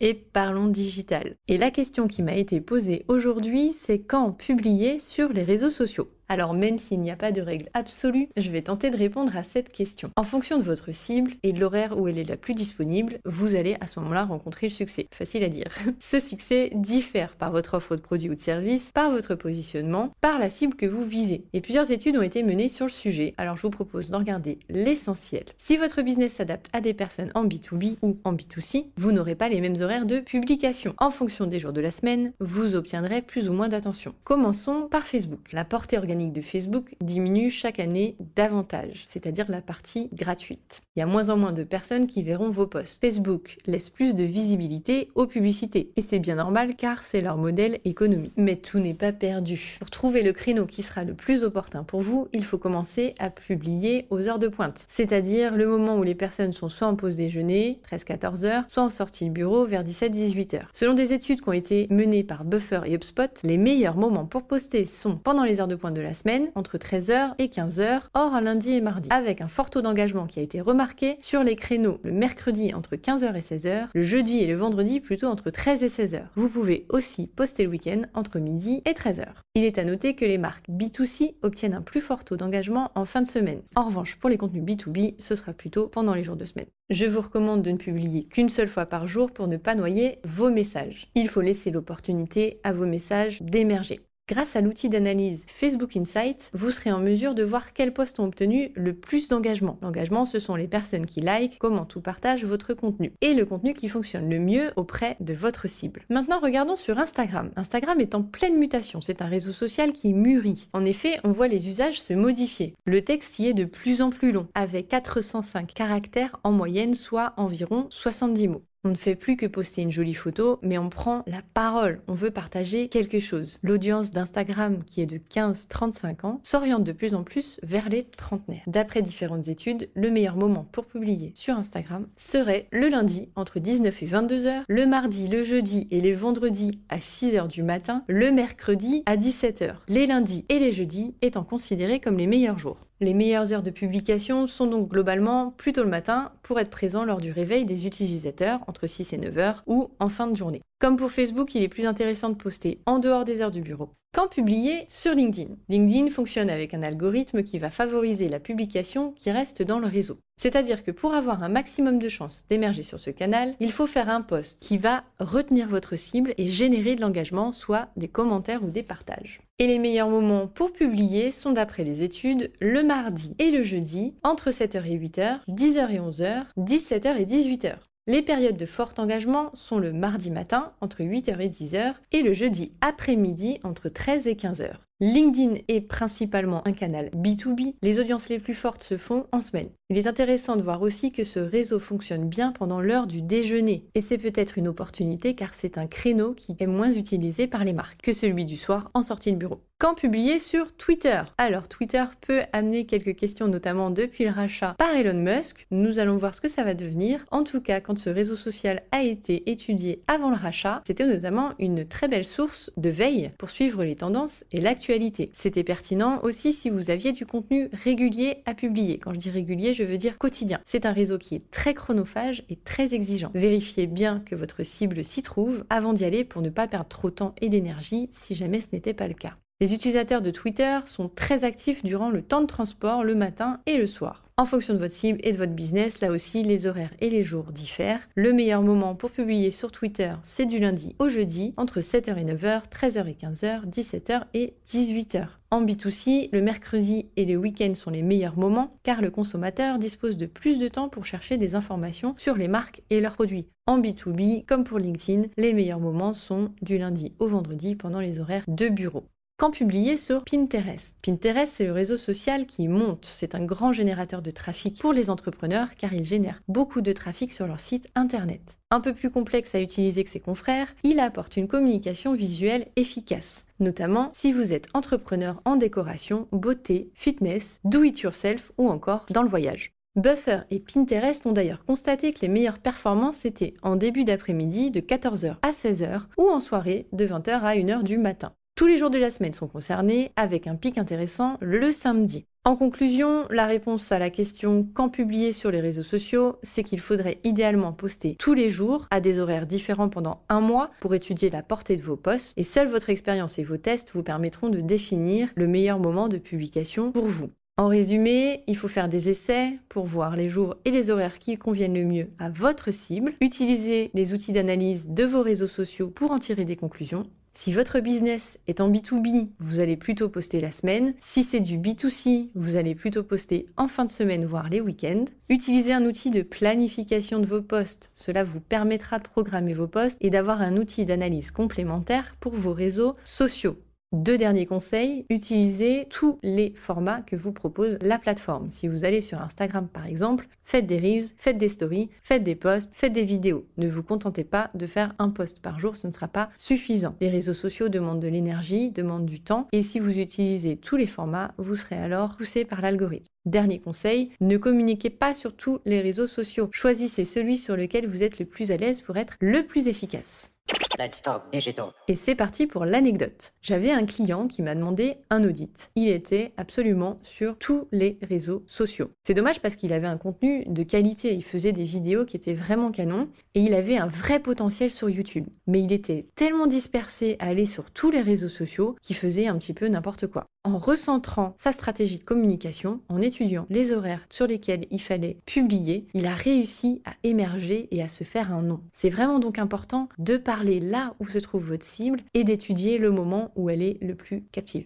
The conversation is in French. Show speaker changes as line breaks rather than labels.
et parlons digital. Et la question qui m'a été posée aujourd'hui, c'est quand publier sur les réseaux sociaux? Alors même s'il n'y a pas de règle absolue, je vais tenter de répondre à cette question. En fonction de votre cible et de l'horaire où elle est la plus disponible, vous allez à ce moment-là rencontrer le succès. Facile à dire. Ce succès diffère par votre offre de produit ou de service, par votre positionnement, par la cible que vous visez. Et plusieurs études ont été menées sur le sujet, alors je vous propose d'en regarder l'essentiel. Si votre business s'adapte à des personnes en B2B ou en B2C, vous n'aurez pas les mêmes horaires de publication. En fonction des jours de la semaine, vous obtiendrez plus ou moins d'attention. Commençons par Facebook. La portée organique de Facebook diminue chaque année davantage, c'est-à-dire la partie gratuite. Il y a moins en moins de personnes qui verront vos posts. Facebook laisse plus de visibilité aux publicités, et c'est bien normal car c'est leur modèle économique. Mais tout n'est pas perdu. Pour trouver le créneau qui sera le plus opportun pour vous, il faut commencer à publier aux heures de pointe, c'est-à-dire le moment où les personnes sont soit en pause déjeuner, 13-14 heures, soit en sortie de bureau vers 17-18 heures. Selon des études qui ont été menées par Buffer et HubSpot, les meilleurs moments pour poster sont pendant les heures de pointe de la semaine, entre 13h et 15h, hors lundi et mardi, avec un fort taux d'engagement qui a été remarqué sur les créneaux le mercredi entre 15h et 16h, le jeudi et le vendredi plutôt entre 13 et 16h. Vous pouvez aussi poster le week-end entre midi et 13h. Il est à noter que les marques B2C obtiennent un plus fort taux d'engagement en fin de semaine. En revanche, pour les contenus B2B, ce sera plutôt pendant les jours de semaine. Je vous recommande de ne publier qu'une seule fois par jour pour ne pas noyer vos messages. Il faut laisser l'opportunité à vos messages d'émerger. Grâce à l'outil d'analyse Facebook Insights, vous serez en mesure de voir quels posts ont obtenu le plus d'engagement. L'engagement, ce sont les personnes qui likent, commentent ou partagent votre contenu. Et le contenu qui fonctionne le mieux auprès de votre cible. Maintenant, regardons sur Instagram. Instagram est en pleine mutation. C'est un réseau social qui mûrit. En effet, on voit les usages se modifier. Le texte y est de plus en plus long, avec 405 caractères en moyenne, soit environ 70 mots. On ne fait plus que poster une jolie photo, mais on prend la parole, on veut partager quelque chose. L'audience d'Instagram, qui est de 15-35 ans, s'oriente de plus en plus vers les trentenaires. D'après différentes études, le meilleur moment pour publier sur Instagram serait le lundi entre 19 et 22 heures, le mardi, le jeudi et les vendredis à 6 heures du matin, le mercredi à 17 heures. Les lundis et les jeudis étant considérés comme les meilleurs jours. Les meilleures heures de publication sont donc globalement plutôt le matin pour être présent lors du réveil des utilisateurs entre 6 et 9 heures ou en fin de journée. Comme pour Facebook, il est plus intéressant de poster en dehors des heures du bureau. Quand publier sur LinkedIn? LinkedIn fonctionne avec un algorithme qui va favoriser la publication qui reste dans le réseau. C'est-à-dire que pour avoir un maximum de chances d'émerger sur ce canal, il faut faire un post qui va retenir votre cible et générer de l'engagement, soit des commentaires ou des partages. Et les meilleurs moments pour publier sont d'après les études le mardi et le jeudi entre 7h et 8h, 10h et 11h, 17h et 18h. Les périodes de fort engagement sont le mardi matin entre 8h et 10h et le jeudi après-midi entre 13 et 15h. LinkedIn est principalement un canal B2B, les audiences les plus fortes se font en semaine. Il est intéressant de voir aussi que ce réseau fonctionne bien pendant l'heure du déjeuner. Et c'est peut-être une opportunité car c'est un créneau qui est moins utilisé par les marques que celui du soir en sortie de bureau. Quand publier sur Twitter? Alors Twitter peut amener quelques questions, notamment depuis le rachat par Elon Musk. Nous allons voir ce que ça va devenir. En tout cas, quand ce réseau social a été étudié avant le rachat, c'était notamment une très belle source de veille pour suivre les tendances et l'actualité. C'était pertinent aussi si vous aviez du contenu régulier à publier. Quand je dis régulier, je veux dire quotidien. C'est un réseau qui est très chronophage et très exigeant. Vérifiez bien que votre cible s'y trouve avant d'y aller pour ne pas perdre trop de temps et d'énergie si jamais ce n'était pas le cas. Les utilisateurs de Twitter sont très actifs durant le temps de transport, le matin et le soir. En fonction de votre cible et de votre business, là aussi, les horaires et les jours diffèrent. Le meilleur moment pour publier sur Twitter, c'est du lundi au jeudi, entre 7h et 9h, 13h et 15h, 17h et 18h. En B2C, le mercredi et les week-ends sont les meilleurs moments, car le consommateur dispose de plus de temps pour chercher des informations sur les marques et leurs produits. En B2B, comme pour LinkedIn, les meilleurs moments sont du lundi au vendredi pendant les horaires de bureau. Quand publier sur Pinterest? Pinterest, c'est le réseau social qui monte. C'est un grand générateur de trafic pour les entrepreneurs car il génère beaucoup de trafic sur leur site internet. Un peu plus complexe à utiliser que ses confrères, il apporte une communication visuelle efficace. Notamment si vous êtes entrepreneur en décoration, beauté, fitness, do-it-yourself ou encore dans le voyage. Buffer et Pinterest ont d'ailleurs constaté que les meilleures performances étaient en début d'après-midi de 14h à 16h ou en soirée de 20h à 1h du matin. Tous les jours de la semaine sont concernés, avec un pic intéressant le samedi. En conclusion, la réponse à la question quand publier sur les réseaux sociaux, c'est qu'il faudrait idéalement poster tous les jours à des horaires différents pendant un mois pour étudier la portée de vos posts et seule votre expérience et vos tests vous permettront de définir le meilleur moment de publication pour vous. En résumé, il faut faire des essais pour voir les jours et les horaires qui conviennent le mieux à votre cible, utiliser les outils d'analyse de vos réseaux sociaux pour en tirer des conclusions. Si votre business est en B2B, vous allez plutôt poster la semaine. Si c'est du B2C, vous allez plutôt poster en fin de semaine, voire les week-ends. Utilisez un outil de planification de vos posts. Cela vous permettra de programmer vos posts et d'avoir un outil d'analyse complémentaire pour vos réseaux sociaux. 2 derniers conseils, utilisez tous les formats que vous propose la plateforme. Si vous allez sur Instagram par exemple, faites des reels, faites des stories, faites des posts, faites des vidéos. Ne vous contentez pas de faire un post par jour, ce ne sera pas suffisant. Les réseaux sociaux demandent de l'énergie, demandent du temps, et si vous utilisez tous les formats, vous serez alors poussé par l'algorithme. Dernier conseil, ne communiquez pas sur tous les réseaux sociaux. Choisissez celui sur lequel vous êtes le plus à l'aise pour être le plus efficace.
Let's talk digital.
Et c'est parti pour l'anecdote. J'avais un client qui m'a demandé un audit. Il était absolument sur tous les réseaux sociaux. C'est dommage parce qu'il avait un contenu de qualité. Il faisait des vidéos qui étaient vraiment canon et il avait un vrai potentiel sur YouTube. Mais il était tellement dispersé à aller sur tous les réseaux sociaux qu'il faisait un petit peu n'importe quoi. En recentrant sa stratégie de communication, en étudiant les horaires sur lesquels il fallait publier, il a réussi à émerger et à se faire un nom. C'est vraiment donc important de parler là où se trouve votre cible et d'étudier le moment où elle est le plus captive.